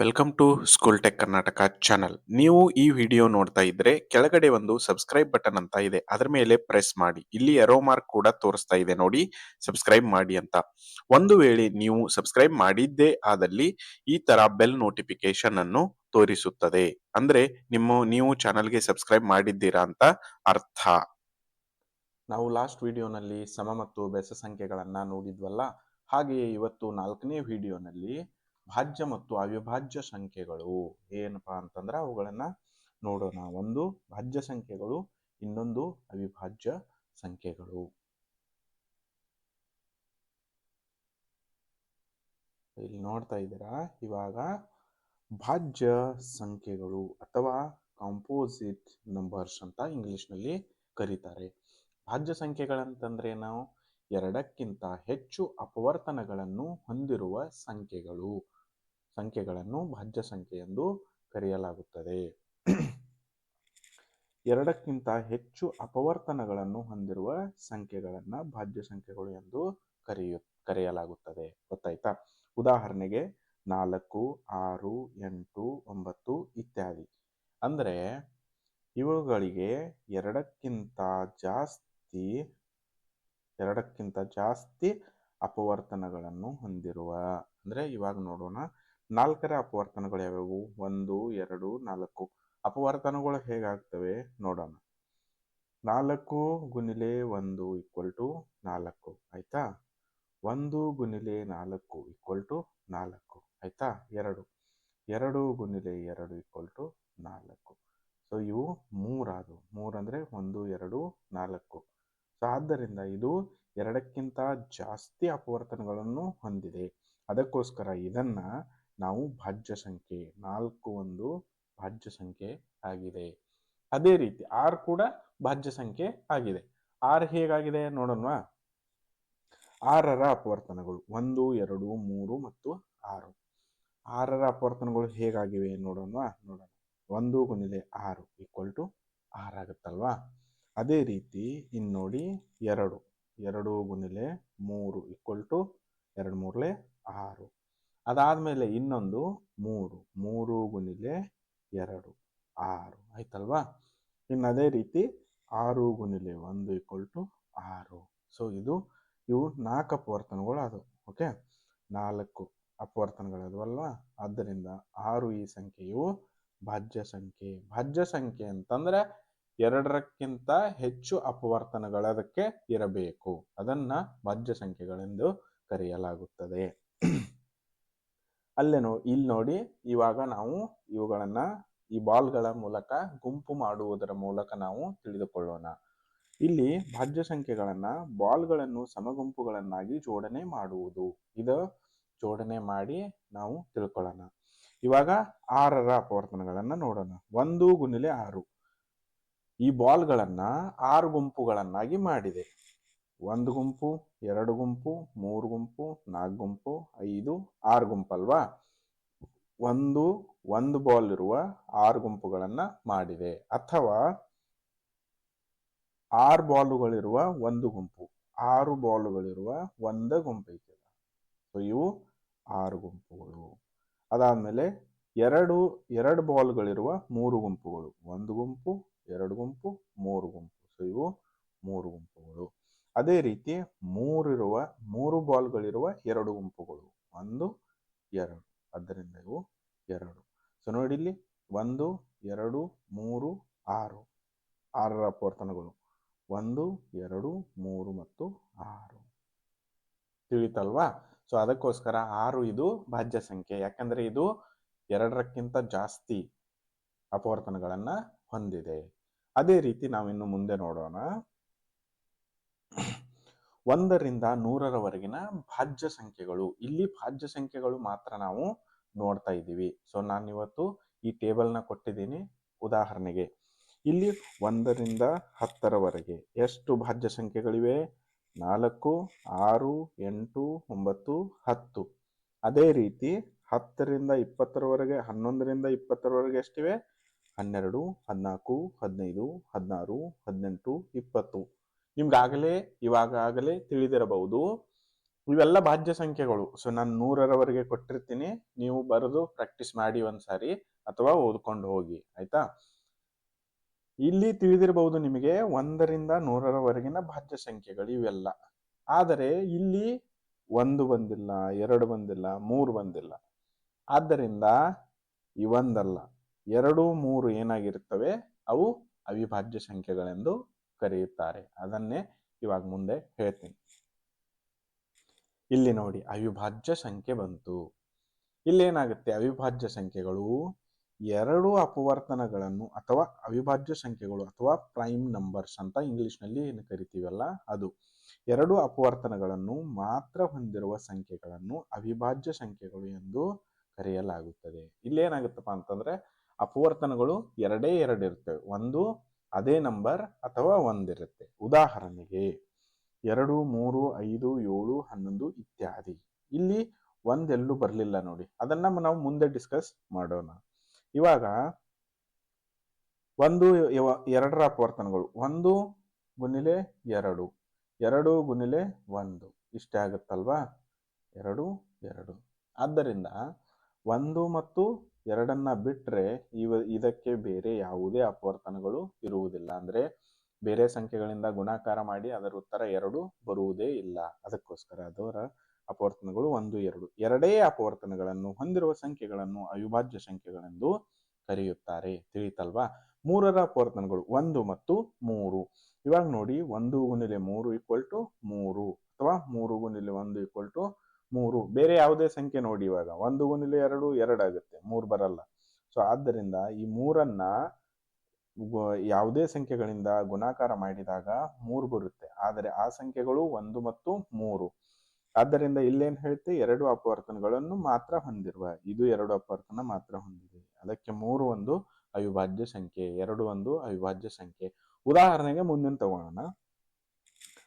Welcome to school tech Karnataka channel. ನೀವು ಈ video ನೋಡ್ತಾ ಇದ್ರೆ ಕೆಳಗಡೆ ಒಂದು ಸಬ್ಸ್ಕ್ರೈಬ್ ಬಟನ್ ಅಂತ ಇದೆ, ಅದರ ಮೇಲೆ ಪ್ರೆಸ್ ಮಾಡಿ. ಇಲ್ಲಿ ಎರೋ ಮಾರ್ಕ್ ಕೂಡ ತೋರಿಸ್ತಾ ಇದೆ ನೋಡಿ, ಸಬ್ಸ್ಕ್ರೈಬ್ ಮಾಡಿ ಅಂತ. ಒಂದು ವೇಳೆ ನೀವು ಸಬ್ಸ್ಕ್ರೈಬ್ ಮಾಡಿದ್ದೇ ಆದಲ್ಲಿ ಈ ತರ ಬೆಲ್ ನೋಟಿಫಿಕೇಶನ್ ಅನ್ನು ತೋರಿಸುತ್ತದೆ. ಅಂದ್ರೆ ನೀವು ಚಾನಲ್ಗೆ ಸಬ್ಸ್ಕ್ರೈಬ್ ಮಾಡಿದ್ದೀರಾ ಅಂತ ಅರ್ಥ. ನಾವು ಲಾಸ್ಟ್ ವಿಡಿಯೋನಲ್ಲಿ ಸಮ ಮತ್ತು ಬೆಸ ಸಂಖ್ಯೆಗಳನ್ನ ನೋಡಿದ್ವಲ್ಲ, ಹಾಗೆಯೇ ಇವತ್ತು 4ನೇ ವಿಡಿಯೋನಲ್ಲಿ ಭಾಜ್ಯ ಮತ್ತು ಅವಿಭಾಜ್ಯ ಸಂಖ್ಯೆಗಳು ಏನಪ್ಪಾ ಅಂತಂದ್ರೆ ಅವುಗಳನ್ನ ನೋಡೋಣ. ಒಂದು ಭಾಜ್ಯ ಸಂಖ್ಯೆಗಳು, ಇನ್ನೊಂದು ಅವಿಭಾಜ್ಯ ಸಂಖ್ಯೆಗಳು. ಇಲ್ಲಿ ನೋಡ್ತಾ ಇದ್ದೀರಾ, ಇವಾಗ ಭಾಜ್ಯ ಸಂಖ್ಯೆಗಳು ಅಥವಾ ಕಾಂಪೋಸಿಟ್ ನಂಬರ್ಸ್ ಅಂತ ಇಂಗ್ಲಿಷ್ನಲ್ಲಿ ಕರೀತಾರೆ. ಭಾಜ್ಯ ಸಂಖ್ಯೆಗಳಂತಂದ್ರೆ ನಾವು ಎರಡಕ್ಕಿಂತ ಹೆಚ್ಚು ಅಪವರ್ತನಗಳನ್ನು ಹೊಂದಿರುವ ಸಂಖ್ಯೆಗಳನ್ನು ಭಾಜ್ಯ ಸಂಖ್ಯೆ ಎಂದು ಕರೆಯಲಾಗುತ್ತದೆ. ಎರಡಕ್ಕಿಂತ ಹೆಚ್ಚು ಅಪವರ್ತನಗಳನ್ನು ಹೊಂದಿರುವ ಸಂಖ್ಯೆಗಳನ್ನ ಭಾಜ್ಯ ಸಂಖ್ಯೆಗಳು ಎಂದು ಕರೆಯಲಾಗುತ್ತದೆ. ಗೊತ್ತಾಯ್ತಾ? ಉದಾಹರಣೆಗೆ 4, 6, 8, 9 ಇತ್ಯಾದಿ. ಅಂದ್ರೆ ಇವುಗಳಿಗೆ ಎರಡಕ್ಕಿಂತ ಜಾಸ್ತಿ ಅಪವರ್ತನಗಳನ್ನು ಹೊಂದಿರುವ, ಅಂದ್ರೆ ಇವಾಗ ನೋಡೋಣ 4ರ ಅಪವರ್ತನಗಳು ಯಾವ್ಯಾವು? 1, 2, 4. ಅಪವರ್ತನಗಳು ಹೇಗಾಗ್ತವೆ ನೋಡೋಣ. 4 ಗುಣಿಲೆ 1 = 4 ಆಯ್ತಾ. 1 ಗುಣಿಲೆ 4 = 4 ಆಯ್ತಾ. 2 ಗುಣಿಲೆ 2 = 4. ಸೊ ಇವು 3 ಆದವು. 3 ಅಂದ್ರೆ 1, 2, 4. ಸೊ ಆದ್ದರಿಂದ ಇದು ಎರಡಕ್ಕಿಂತ ಜಾಸ್ತಿ ಅಪವರ್ತನಗಳನ್ನು ಹೊಂದಿದೆ. ಅದಕ್ಕೋಸ್ಕರ ಇದನ್ನ ನಾವು ಭಾಜ್ಯ ಸಂಖ್ಯೆ, 4 ಒಂದು ಭಾಜ್ಯ ಸಂಖ್ಯೆ ಆಗಿದೆ. ಅದೇ ರೀತಿ 6 ಕೂಡ ಭಾಜ್ಯ ಸಂಖ್ಯೆ ಆಗಿದೆ. 6 ಹೇಗಾಗಿದೆ ನೋಡೋಣವಾ? 6ರ ಅಪವರ್ತನಗಳು 1, 2, 3 ಮತ್ತು 6. 6ರ ಅಪವರ್ತನಗಳು ಹೇಗಾಗಿವೆ ನೋಡೋಣವಾ? ನೋಡೋಣ. 1 ಗುಣಿಲೆ 6 = 6 ಆಗುತ್ತಲ್ವಾ? ಅದೇ ರೀತಿ ಇನ್ನು ನೋಡಿ 2 ಗುಣಿಲೆ 3 = 2 3 6. ಅದಾದ್ಮೇಲೆ ಇನ್ನೊಂದು 3 ಗುಣಿಲೆ 2 6 ಆಯ್ತಲ್ವಾ? ಇನ್ನು ಅದೇ ರೀತಿ 6 ಗುಣಿಲೆ 1 = 6. ಸೊ ಇವು 4 ಅಪವರ್ತನಗಳು ಆದವು. ಓಕೆ, 4 ಅಪವರ್ತನಗಳಲ್ವಾ? ಆದ್ದರಿಂದ 6 ಈ ಸಂಖ್ಯೆಯು ಭಾಜ್ಯ ಸಂಖ್ಯೆ. ಭಾಜ್ಯ ಸಂಖ್ಯೆ ಅಂತಂದ್ರೆ ಎರಡರಕ್ಕಿಂತ ಹೆಚ್ಚು ಅಪವರ್ತನಗಳದಕ್ಕೆ ಇರಬೇಕು. ಅದನ್ನ ಭಾಜ್ಯ ಸಂಖ್ಯೆಗಳೆಂದು ಕರೆಯಲಾಗುತ್ತದೆ. ಇಲ್ಲಿ ನೋಡಿ, ಇವಾಗ ನಾವು ಇವುಗಳನ್ನ ಈ ಬಾಲ್ಗಳ ಮೂಲಕ ಗುಂಪು ಮಾಡುವುದರ ಮೂಲಕ ನಾವು ತಿಳಿದುಕೊಳ್ಳೋಣ. ಇಲ್ಲಿ ಭಾಜ್ಯ ಸಂಖ್ಯೆಗಳನ್ನ ಬಾಲ್ಗಳನ್ನು ಸಮಗುಂಪುಗಳನ್ನಾಗಿ ಜೋಡಣೆ ಮಾಡುವುದು. ಇದು ಜೋಡಣೆ ಮಾಡಿ ನಾವು ತಿಳ್ಕೊಳ್ಳೋಣ. ಇವಾಗ 6ರ ಅಪವರ್ತನಗಳನ್ನ ನೋಡೋಣ. 1 ಗುಣಿಲೆ 6 ಈ ಬಾಲ್ಗಳನ್ನ 6 ಗುಂಪುಗಳನ್ನಾಗಿ ಮಾಡಿದೆ. 1 ಗುಂಪು, 2 ಗುಂಪು, 3 ಗುಂಪು, 4 ಗುಂಪು, 5, 6 ಗುಂಪಲ್ವಾ? ಒಂದು ಬಾಲ್ ಇರುವ 6 ಗುಂಪುಗಳನ್ನ ಮಾಡಿದೆ. ಅಥವಾ 6 ಬಾಲುಗಳಿರುವ ಒಂದು ಗುಂಪು, 6 ಬಾಲುಗಳಿರುವ ಒಂದು ಗುಂಪು ಐತೆ. ಸೊ ಇವು 6 ಗುಂಪುಗಳು. ಅದಾದ್ಮೇಲೆ ಎರಡು ಬಾಲ್ಗಳಿರುವ 3 ಗುಂಪುಗಳು, 1 ಗುಂಪು, 2 ಗುಂಪು, 3 ಗುಂಪು. ಸೊ ಇವು 3 ಗುಂಪುಗಳು. ಅದೇ ರೀತಿ 3 ಬಾಲ್ಗಳಿರುವ 2 ಗುಂಪುಗಳು, 1, 2. ಆದ್ದರಿಂದ ಇವು 2. ಸೊ ನೋಡಿ ಇಲ್ಲಿ 1, 2, 3, 6. 6ರ ಅಪವರ್ತನಗಳು 1, 2, 3 ಮತ್ತು 6. ತಿಳಿತಲ್ವಾ? ಸೊ ಅದಕ್ಕೋಸ್ಕರ 6 ಇದು ಭಾಜ್ಯ ಸಂಖ್ಯೆ. ಯಾಕಂದ್ರೆ ಇದು ಎರಡರಕ್ಕಿಂತ ಜಾಸ್ತಿ ಅಪವರ್ತನಗಳನ್ನ ಹೊಂದಿದೆ. ಅದೇ ರೀತಿ ನಾವಿನ್ನು ಮುಂದೆ ನೋಡೋಣ. 1ರಿಂದ 100ರವರೆಗಿನ ಭಾಜ್ಯ ಸಂಖ್ಯೆಗಳು. ಇಲ್ಲಿ ಭಾಜ್ಯ ಸಂಖ್ಯೆಗಳು ಮಾತ್ರ ನಾವು ನೋಡ್ತಾ ಇದ್ದೀವಿ. ಸೊ ನಾನು ಇವತ್ತು ಈ ಟೇಬಲ್ನ ಕೊಟ್ಟಿದ್ದೀನಿ. ಉದಾಹರಣೆಗೆ ಇಲ್ಲಿ 1ರಿಂದ 10ರವರೆಗೆ ಎಷ್ಟು ಭಾಜ್ಯ ಸಂಖ್ಯೆಗಳಿವೆ? 4, 6, 8, 9, 10. ಅದೇ ರೀತಿ 10ರಿಂದ 20ರವರೆಗೆ, 11ರಿಂದ 20ರವರೆಗೆ ಎಷ್ಟಿವೆ? 12, 14, 15, 16, 18, 20. ನಿಮ್ಗಾಗಲೇ ಇವಾಗಲೇ ತಿಳಿದಿರಬಹುದು, ಇವೆಲ್ಲ ಭಾಜ್ಯ ಸಂಖ್ಯೆಗಳು. ಸೊ ನಾನು 100ರವರೆಗೆ ಕೊಟ್ಟಿರ್ತೀನಿ, ನೀವು ಬರೆದು ಪ್ರಾಕ್ಟೀಸ್ ಮಾಡಿ ಒಂದ್ಸಾರಿ ಅಥವಾ ಓದ್ಕೊಂಡು ಹೋಗಿ, ಆಯ್ತಾ. ಇಲ್ಲಿ ತಿಳಿದಿರಬಹುದು ನಿಮಗೆ 1ರಿಂದ 100ರವರೆಗಿನ ಭಾಜ್ಯ ಸಂಖ್ಯೆಗಳು ಇವೆಲ್ಲ. ಆದರೆ ಇಲ್ಲಿ 1 ಬಂದಿಲ್ಲ, 2 ಬಂದಿಲ್ಲ, 3 ಬಂದಿಲ್ಲ. ಆದ್ದರಿಂದ ಇವೊಂದಲ್ಲ, 2, 3 ಏನಾಗಿರ್ತವೆ, ಅವು ಅವಿಭಾಜ್ಯ ಸಂಖ್ಯೆಗಳೆಂದು ಕರೆಯುತ್ತಾರೆ. ಅದನ್ನೇ ಇವಾಗ ಮುಂದೆ ಹೇಳ್ತೀನಿ. ಇಲ್ಲಿ ನೋಡಿ, ಅವಿಭಾಜ್ಯ ಸಂಖ್ಯೆ ಬಂತು. ಇಲ್ಲೇನಾಗುತ್ತೆ, ಅವಿಭಾಜ್ಯ ಸಂಖ್ಯೆಗಳು 2 ಅಪವರ್ತನಗಳನ್ನು ಅಥವಾ ಅವಿಭಾಜ್ಯ ಸಂಖ್ಯೆಗಳು ಅಥವಾ ಪ್ರೈಮ್ ನಂಬರ್ಸ್ ಅಂತ ಇಂಗ್ಲಿಷ್ನಲ್ಲಿ ಏನು ಕರಿತೀವಲ್ಲ ಅದು, 2 ಅಪವರ್ತನಗಳನ್ನು ಮಾತ್ರ ಹೊಂದಿರುವ ಸಂಖ್ಯೆಗಳನ್ನು ಅವಿಭಾಜ್ಯ ಸಂಖ್ಯೆಗಳು ಎಂದು ಕರೆಯಲಾಗುತ್ತದೆ. ಇಲ್ಲೇನಾಗುತ್ತಪ್ಪ ಅಂತಂದ್ರೆ ಅಪವರ್ತನಗಳು 2 ಇರ್ತವೆ, ಒಂದು ಅದೇ ನಂಬರ್ ಅಥವಾ ಒಂದಿರುತ್ತೆ. ಉದಾಹರಣೆಗೆ 2, 3, 5, 7, 11 ಇತ್ಯಾದಿ. ಇಲ್ಲಿ ಒಂದೆಲ್ಲೂ ಬರಲಿಲ್ಲ ನೋಡಿ, ಅದನ್ನ ನಾವು ಮುಂದೆ ಡಿಸ್ಕಸ್ ಮಾಡೋಣ. ಇವಾಗ 1, 2ರ ಅಪವರ್ತನಗಳು 1 ಗುಣಿಲೆ 2, 2 ಗುಣಿಲೆ 1 ಇಷ್ಟೇ ಆಗುತ್ತಲ್ವಾ, 2, 2. ಆದ್ದರಿಂದ 1 ಮತ್ತು 2ನ್ನ ಬಿಟ್ರೆ ಇದಕ್ಕೆ ಬೇರೆ ಯಾವುದೇ ಅಪವರ್ತನಗಳು ಇರುವುದಿಲ್ಲ. ಅಂದ್ರೆ ಬೇರೆ ಸಂಖ್ಯೆಗಳಿಂದ ಗುಣಾಕಾರ ಮಾಡಿ ಅದರ ಉತ್ತರ 2 ಬರುವುದೇ ಇಲ್ಲ. ಅದಕ್ಕೋಸ್ಕರ ಅದರ ಅಪವರ್ತನಗಳು 1, 2. ಎರಡೇ ಅಪವರ್ತನಗಳನ್ನು ಹೊಂದಿರುವ ಸಂಖ್ಯೆಗಳನ್ನು ಅವಿಭಾಜ್ಯ ಸಂಖ್ಯೆಗಳೆಂದು ಕರೆಯುತ್ತಾರೆ. ತಿಳಿತಲ್ವಾ. 3ರ ಅಪವರ್ತನಗಳು 1 ಮತ್ತು 3. ಇವಾಗ ನೋಡಿ, 1 ಗುಣಿಲೆ 3 = 3 ಅಥವಾ 3 ಗುಣಿಲೆ 1 = 3. ಬೇರೆ ಯಾವುದೇ ಸಂಖ್ಯೆ ನೋಡಿ, ಇವಾಗ 1 ಗುಣಿಲೆ 2 2 ಆಗುತ್ತೆ, 3 ಬರಲ್ಲ. ಸೊ ಆದ್ದರಿಂದ ಈ 3ಅನ್ನ ಯಾವುದೇ ಸಂಖ್ಯೆಗಳಿಂದ ಗುಣಾಕಾರ ಮಾಡಿದಾಗ 3 ಬರುತ್ತೆ. ಆದರೆ ಆ ಸಂಖ್ಯೆಗಳು 1 ಮತ್ತು 3. ಆದ್ದರಿಂದ ಇಲ್ಲೇನು ಹೇಳುತ್ತೆ, 2 ಅಪವರ್ತನಗಳನ್ನು ಮಾತ್ರ ಹೊಂದಿರುವ, ಇದು 2 ಅಪವರ್ತನ ಮಾತ್ರ ಹೊಂದಿದೆ. ಅದಕ್ಕೆ 3 ಒಂದು ಅವಿಭಾಜ್ಯ ಸಂಖ್ಯೆ, 2 ಒಂದು ಅವಿಭಾಜ್ಯ ಸಂಖ್ಯೆ. ಉದಾಹರಣೆಗೆ ಮುಂದಿನ ತಗೋಣ,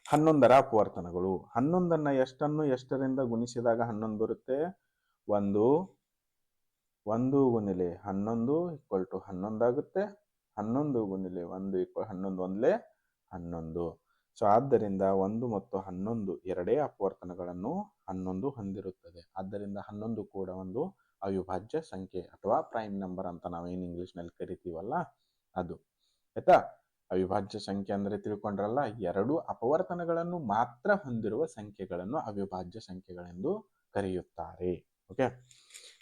11ರ ಅಪವರ್ತನಗಳು. 11ನ್ನ ಎಷ್ಟರಿಂದ ಗುಣಿಸಿದಾಗ 11 ಬರುತ್ತೆ, 1 ಗುಣಿಲೆ 11 = 11 ಆಗುತ್ತೆ. 11 ಗುಣಿಲೆ 1 = 11 ಒಂದ್ಲೆ 11. ಸೊ ಆದ್ದರಿಂದ 1 ಮತ್ತು 11 ಎರಡೇ ಅಪವರ್ತನಗಳನ್ನು 11 ಹೊಂದಿರುತ್ತದೆ. ಆದ್ದರಿಂದ 11 ಕೂಡ ಒಂದು ಅವಿಭಾಜ್ಯ ಸಂಖ್ಯೆ ಅಥವಾ ಪ್ರೈಮ್ ನಂಬರ್ ಅಂತ ನಾವೇನು ಇಂಗ್ಲಿಷ್ನಲ್ಲಿ ಕರಿತೀವಲ್ಲ ಅದು, ಆಯ್ತಾ. ಅವಿಭಾಜ್ಯ ಸಂಖ್ಯೆ ಅಂದ್ರೆ ತಿಳ್ಕೊಂಡ್ರಲ್ಲ, 2 ಅಪವರ್ತನಗಳನ್ನು ಮಾತ್ರ ಹೊಂದಿರುವ ಸಂಖ್ಯೆಗಳನ್ನು ಅವಿಭಾಜ್ಯ ಸಂಖ್ಯೆಗಳೆಂದು ಕರೆಯುತ್ತಾರೆ. ಓಕೆ,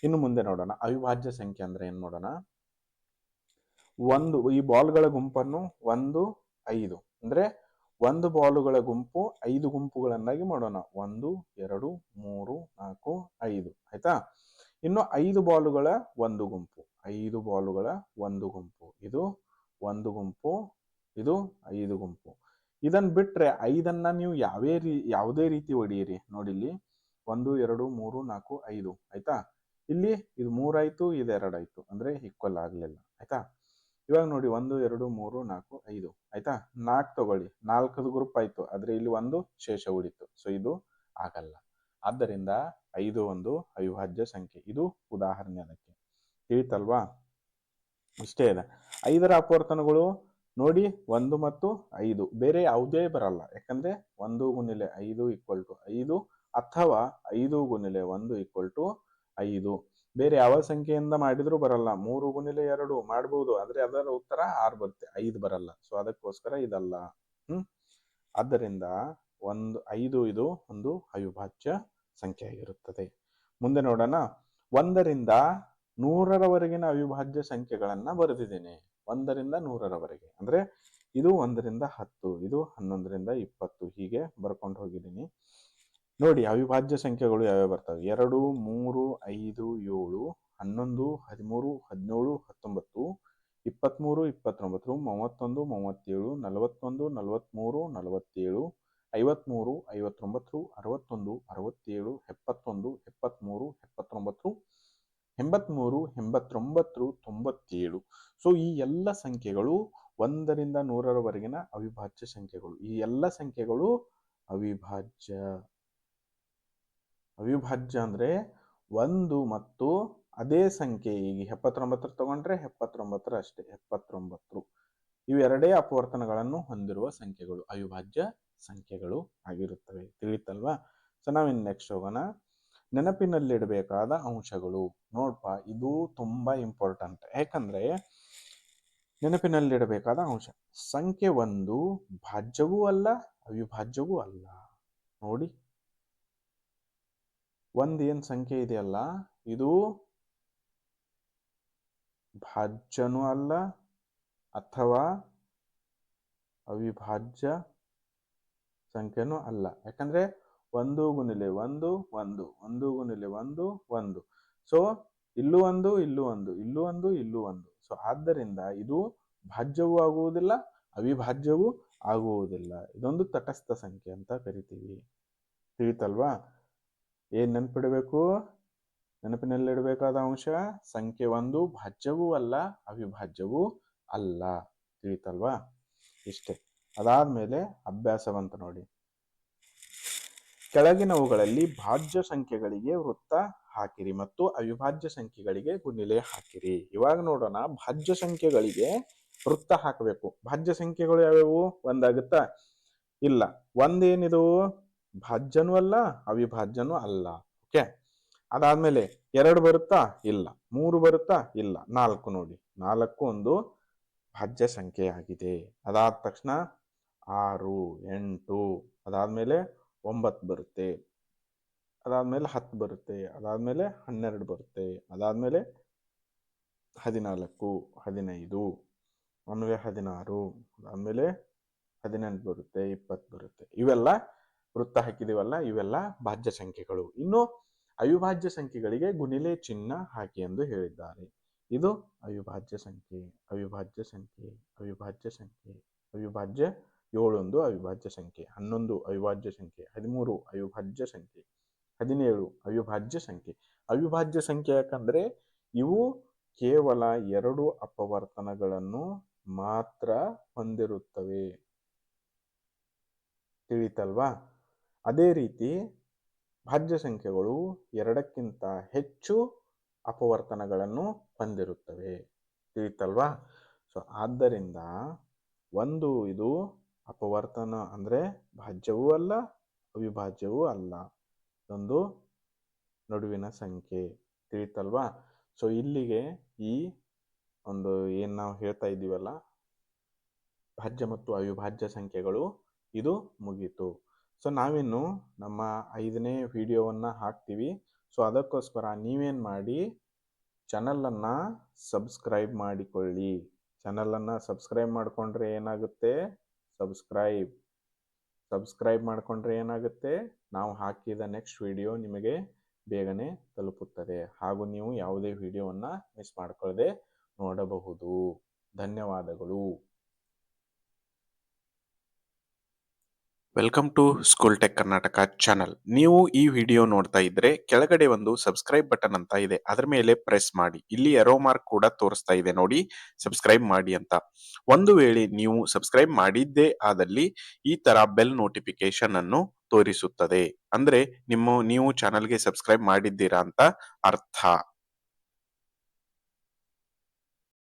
ಇನ್ನು ಮುಂದೆ ನೋಡೋಣ ಅವಿಭಾಜ್ಯ ಸಂಖ್ಯೆ ಅಂದ್ರೆ ಏನ್ ನೋಡೋಣ. ಈ ಬಾಲ್ಗಳ ಗುಂಪನ್ನು 1, 5 ಅಂದ್ರೆ 1 ಬಾಲುಗಳ ಗುಂಪು 5 ಗುಂಪುಗಳನ್ನಾಗಿ ಮಾಡೋಣ. 1, 2, 3, 4, 5 ಆಯ್ತಾ. ಇನ್ನು 5 ಬಾಲುಗಳ ಒಂದು ಗುಂಪು, 5 ಬಾಲುಗಳ ಒಂದು ಗುಂಪು, ಇದು 1 ಗುಂಪು, ಇದು 5 ಗುಂಪು. ಇದನ್ನ ಬಿಟ್ರೆ 5ಅನ್ನ ನೀವು ಯಾವುದೇ ರೀತಿ ಹೊಡೆಯಿರಿ ನೋಡಿ, ಇಲ್ಲಿ 1, 2, 3, 4, 5 ಆಯ್ತಾ. ಇಲ್ಲಿ ಇದು 3 ಆಯ್ತು, ಇದು 2 ಆಯ್ತು, ಅಂದ್ರೆ ಈಕ್ವಲ್ ಆಗ್ಲಿಲ್ಲ, ಆಯ್ತಾ. ಇವಾಗ ನೋಡಿ 1, 2, 3, 4, 5 ಆಯ್ತಾ. 4 ತಗೊಳ್ಳಿ, 4 ಗ್ರೂಪ್ ಆಯ್ತು, ಆದ್ರೆ ಇಲ್ಲಿ ಒಂದು ಶೇಷ ಉಳಿತು. ಸೊ ಇದು ಆಗಲ್ಲ. ಆದ್ದರಿಂದ 5 ಒಂದು ಅವಿಭಾಜ್ಯ ಸಂಖ್ಯೆ. ಇದು ಉದಾಹರಣೆ ಅದಕ್ಕೆ. ತಿಳಿತಲ್ವಾ. ಇಷ್ಟೇ ಇದೆ. 5ರ ಅಪವರ್ತನಗಳು ನೋಡಿ, 1 ಮತ್ತು 5 ಬೇರೆ ಯಾವುದೇ ಬರಲ್ಲ. ಯಾಕಂದ್ರೆ 1 ಗುಣಿಲೆ 5 = 5 ಅಥವಾ 5 ಗುಣಿಲೆ 1 = 5. ಬೇರೆ ಯಾವ ಸಂಖ್ಯೆಯಿಂದ ಮಾಡಿದ್ರು ಬರಲ್ಲ. 3 ಗುಣಿಲೆ 2 ಮಾಡ್ಬೋದು, ಆದ್ರೆ ಅದರ ಉತ್ತರ 6 ಬರುತ್ತೆ, 5 ಬರಲ್ಲ. ಸೊ ಅದಕ್ಕೋಸ್ಕರ ಇದಲ್ಲ. ಆದ್ದರಿಂದ 5 ಇದು ಒಂದು ಅವಿಭಾಜ್ಯ ಸಂಖ್ಯೆ ಆಗಿರುತ್ತದೆ. ಮುಂದೆ ನೋಡೋಣ, 1ರಿಂದ 100ರವರೆಗಿನ ಅವಿಭಾಜ್ಯ ಸಂಖ್ಯೆಗಳನ್ನ ಬರೆದಿದ್ದೇನೆ. 1ರಿಂದ 100ರವರೆಗೆ ಅಂದ್ರೆ ಇದು 1ರಿಂದ 10, ಇದು 11ರಿಂದ 20, ಹೀಗೆ ಬರ್ಕೊಂಡು ಹೋಗಿದ್ದೀನಿ. ನೋಡಿ ಅವಿಭಾಜ್ಯ ಸಂಖ್ಯೆಗಳು ಯಾವ್ಯಾವ ಬರ್ತವೆ. 2, 3, 5, 7, 11, 13, 17, 19, 23, 29, 31, 37, 41, 43, 47, 53, 59, 61, 67, 71, 73, 79, 83, 89, 97. ಸೊ ಈ ಎಲ್ಲ ಸಂಖ್ಯೆಗಳು 1ರಿಂದ 100ರವರೆಗಿನ ಅವಿಭಾಜ್ಯ ಸಂಖ್ಯೆಗಳು. ಈ ಎಲ್ಲ ಸಂಖ್ಯೆಗಳು ಅವಿಭಾಜ್ಯ ಅಂದ್ರೆ 1 ಮತ್ತು ಅದೇ ಸಂಖ್ಯೆ. ಈಗ 79 ತಗೊಂಡ್ರೆ 79 ಅಷ್ಟೇ, 79. ಇವೆರಡೇ ಅಪವರ್ತನಗಳನ್ನು ಹೊಂದಿರುವ ಸಂಖ್ಯೆಗಳು ಅವಿಭಾಜ್ಯ ಸಂಖ್ಯೆಗಳು ಆಗಿರುತ್ತವೆ. ತಿಳಿತಲ್ವಾ. ಸೊ ನಾವಿನ್ ನೆಕ್ಸ್ಟ್ ಹೋಗೋಣ. ನೆನಪಿನಲ್ಲಿಡಬೇಕಾದ ಅಂಶಗಳು. ನೋಡ್ಪ, ಇದು ತುಂಬಾ ಇಂಪಾರ್ಟೆಂಟ್. ಯಾಕಂದ್ರೆ ನೆನಪಿನಲ್ಲಿಡಬೇಕಾದ ಅಂಶ, ಸಂಖ್ಯೆ 1 ಭಾಜ್ಯವೂ ಅಲ್ಲ ಅವಿಭಾಜ್ಯವೂ ಅಲ್ಲ. ನೋಡಿ, 1 ಏನ್ ಸಂಖ್ಯೆ ಇದೆಯಲ್ಲ, ಇದು ಭಾಜ್ಯನೂ ಅಲ್ಲ ಅಥವಾ ಅವಿಭಾಜ್ಯ ಸಂಖ್ಯೆನೂ ಅಲ್ಲ. ಯಾಕಂದ್ರೆ 1 ಗುಣಿಲೆ 1 1, 1 ಗುಣಿಲೆ 1 1. ಸೊ ಇಲ್ಲೂ 1, ಇಲ್ಲೂ 1, ಇಲ್ಲೂ 1, ಇಲ್ಲೂ 1. ಸೊ ಆದ್ದರಿಂದ ಇದು ಭಾಜ್ಯವೂ ಆಗುವುದಿಲ್ಲ, ಅವಿಭಾಜ್ಯವೂ ಆಗುವುದಿಲ್ಲ. ಇದೊಂದು ತಟಸ್ಥ ಸಂಖ್ಯೆ ಅಂತ ಕರಿತೀವಿ. ತಿಳಿತಲ್ವಾ? ಏನ್ ನೆನಪಿಡಬೇಕು? ನೆನಪಿನಲ್ಲಿಡಬೇಕಾದ ಅಂಶ, ಸಂಖ್ಯೆ 1 ಭಾಜ್ಯವೂ ಅಲ್ಲ ಅವಿಭಾಜ್ಯವೂ ಅಲ್ಲ. ತಿಳಿತಲ್ವಾ? ಇಷ್ಟೇ. ಅದಾದ್ಮೇಲೆ ಅಭ್ಯಾಸವಂತ ನೋಡಿ. ಕೆಳಗಿನವುಗಳಲ್ಲಿ ಭಾಜ್ಯ ಸಂಖ್ಯೆಗಳಿಗೆ ವೃತ್ತ ಹಾಕಿರಿ ಮತ್ತು ಅವಿಭಾಜ್ಯ ಸಂಖ್ಯೆಗಳಿಗೆ ಗುಣಿಲೆ ಹಾಕಿರಿ. ಇವಾಗ ನೋಡೋಣ, ಭಾಜ್ಯ ಸಂಖ್ಯೆಗಳಿಗೆ ವೃತ್ತ ಹಾಕಬೇಕು. ಭಾಜ್ಯ ಸಂಖ್ಯೆಗಳು ಯಾವ್ಯಾವು? 1 ಆಗುತ್ತಾ? ಇಲ್ಲ. 1 ಏನಿದು? ಭಾಜ್ಯನೂ ಅಲ್ಲ ಅವಿಭಾಜ್ಯನೂ ಅಲ್ಲ. ಓಕೆ. ಅದಾದ್ಮೇಲೆ 2 ಬರುತ್ತಾ? ಇಲ್ಲ. 3 ಬರುತ್ತಾ? ಇಲ್ಲ. 4 ನೋಡಿ, 4 ಒಂದು ಭಾಜ್ಯ ಸಂಖ್ಯೆ ಆಗಿದೆ. ಅದಾದ ತಕ್ಷಣ 6 8, ಅದಾದ್ಮೇಲೆ 9 ಬರುತ್ತೆ, ಅದಾದ್ಮೇಲೆ 10 ಬರುತ್ತೆ, ಅದಾದ್ಮೇಲೆ 12 ಬರುತ್ತೆ, ಅದಾದ್ಮೇಲೆ 14 15 ಆಮೇಲೆ 16, ಅದಾದ್ಮೇಲೆ 18 ಬರುತ್ತೆ, 20 ಬರುತ್ತೆ. ಇವೆಲ್ಲ ವೃತ್ತ ಹಾಕಿದೀವಲ್ಲ, ಇವೆಲ್ಲ ಭಾಜ್ಯ ಸಂಖ್ಯೆಗಳು. ಇನ್ನು ಅವಿಭಾಜ್ಯ ಸಂಖ್ಯೆಗಳಿಗೆ ಗುಣಿಲೆ ಚಿಹ್ನ ಹಾಕಿ ಎಂದು ಹೇಳಿದ್ದಾರೆ. ಇದು ಅವಿಭಾಜ್ಯ ಸಂಖ್ಯೆ, ಅವಿಭಾಜ್ಯ ಸಂಖ್ಯೆ, ಅವಿಭಾಜ್ಯ ಸಂಖ್ಯೆ, ಅವಿಭಾಜ್ಯ 7 ಒಂದು ಅವಿಭಾಜ್ಯ ಸಂಖ್ಯೆ, 11 ಅವಿಭಾಜ್ಯ ಸಂಖ್ಯೆ, 13 ಅವಿಭಾಜ್ಯ ಸಂಖ್ಯೆ, 17 ಅವಿಭಾಜ್ಯ ಸಂಖ್ಯೆ. ಅವಿಭಾಜ್ಯ ಸಂಖ್ಯೆ ಯಾಕಂದ್ರೆ ಇವು ಕೇವಲ 2 ಅಪವರ್ತನಗಳನ್ನು ಮಾತ್ರ ಹೊಂದಿರುತ್ತವೆ. ತಿಳಿತಲ್ವಾ? ಅದೇ ರೀತಿ ಭಾಜ್ಯ ಸಂಖ್ಯೆಗಳು 2ಕ್ಕಿಂತ ಹೆಚ್ಚು ಅಪವರ್ತನಗಳನ್ನು ಹೊಂದಿರುತ್ತವೆ. ತಿಳಿತಲ್ವಾ? ಸೊ ಆದ್ದರಿಂದ 1 ಇದು ಅಪವರ್ತನ ಅಂದ್ರೆ ಭಾಜ್ಯವೂ ಅಲ್ಲ ಅವಿಭಾಜ್ಯವೂ ಅಲ್ಲ, ಒಂದು ನಡುವಿನ ಸಂಖ್ಯೆ. ತಿಳಿತಲ್ವಾ? ಸೊ ಇಲ್ಲಿಗೆ ಈ ಒಂದು ಏನ್ ನಾವು ಹೇಳ್ತಾ ಇದ್ದೀವಲ್ಲ, ಭಾಜ್ಯ ಮತ್ತು ಅವಿಭಾಜ್ಯ ಸಂಖ್ಯೆಗಳು, ಇದು ಮುಗೀತು. ಸೊ ನಾವಿನ್ನು ನಮ್ಮ 5ನೇ ವಿಡಿಯೋವನ್ನ ಹಾಕ್ತೀವಿ. ಸೊ ಅದಕ್ಕೋಸ್ಕರ ನೀವೇನ್ ಮಾಡಿ, ಚಾನಲನ್ನು ಸಬ್ಸ್ಕ್ರೈಬ್ ಮಾಡಿಕೊಳ್ಳಿ. ಚಾನಲನ್ನು ಸಬ್ಸ್ಕ್ರೈಬ್ ಮಾಡಿಕೊಂಡ್ರೆ ಏನಾಗುತ್ತೆ? ಸಬ್ಸ್ಕ್ರೈಬ್ ಮಾಡಿಕೊಂಡ್ರೆ ಏನಾಗುತ್ತೆ? ನಾವು ಹಾಕಿದ ನೆಕ್ಸ್ಟ್ ವಿಡಿಯೋ ನಿಮಗೆ ಬೇಗನೆ ತಲುಪುತ್ತದೆ. ಹಾಗೂ ನೀವು ಯಾವುದೇ ವಿಡಿಯೋವನ್ನು ಮಿಸ್ ಮಾಡ್ಕೊಳ್ಳದೆ ನೋಡಬಹುದು. ಧನ್ಯವಾದಗಳು. Welcome to school tech Karnataka channel. ನೀವು ಈ ವಿಡಿಯೋ ನೋಡ್ತಾ ಇದ್ರೆ ಕೆಳಗಡೆ ಒಂದು ಸಬ್ಸ್ಕ್ರೈಬ್ ಬಟನ್ ಅಂತ ಇದೆ, ಅದರ ಮೇಲೆ ಪ್ರೆಸ್ ಮಾಡಿ. ಇಲ್ಲಿ ಎರೋ ಮಾರ್ಕ್ ಕೂಡ ತೋರಿಸ್ತಾ ಇದೆ ನೋಡಿ, ಸಬ್ಸ್ಕ್ರೈಬ್ ಮಾಡಿ ಅಂತ. ಒಂದು ವೇಳೆ ನೀವು ಸಬ್ಸ್ಕ್ರೈಬ್ ಮಾಡಿದ್ದೇ ಆದಲ್ಲಿ ಈ ತರ ಬೆಲ್ ನೋಟಿಫಿಕೇಶನ್ ಅನ್ನು ತೋರಿಸುತ್ತದೆ. ಅಂದ್ರೆ ನೀವು ಚಾನಲ್ಗೆ ಸಬ್ಸ್ಕ್ರೈಬ್ ಮಾಡಿದ್ದೀರಾ ಅಂತ ಅರ್ಥ.